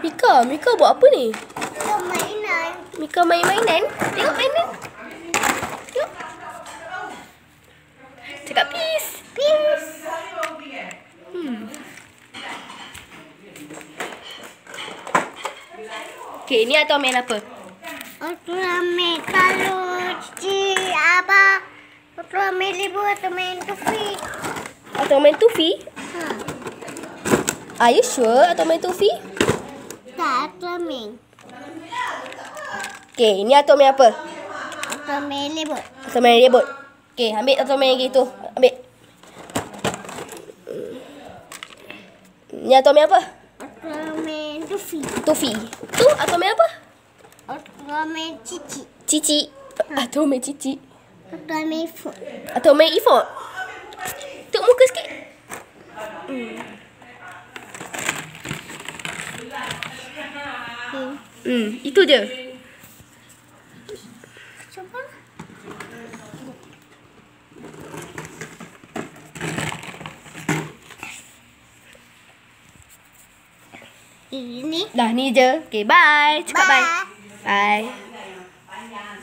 Mika buat apa ni? Mainan. Mika main mainan? Tengok mainan. Tengok. Cakap peace. Peace. Okay, ni atau main apa? Ultraman kalau cici abah. Ultraman libu atau main tufi. Atau main Tufi? Are you sure atau main Tufi? Tak, Ultraman. Okay, ni atau main apa? Ultraman libu. Atau main rebot. Okay, ambil atau main gitu. Ambil. Ni atau main apa? Ultraman tufi. Tufi. Tu atau main apa? Ultraman cici. Cici. Atau main cici. Ultraman food. Atau main effort. Tengok muka sikit. Itu je. Cuba. Ini. Dah ni je. Okay, bye. Cakap bye. Bye.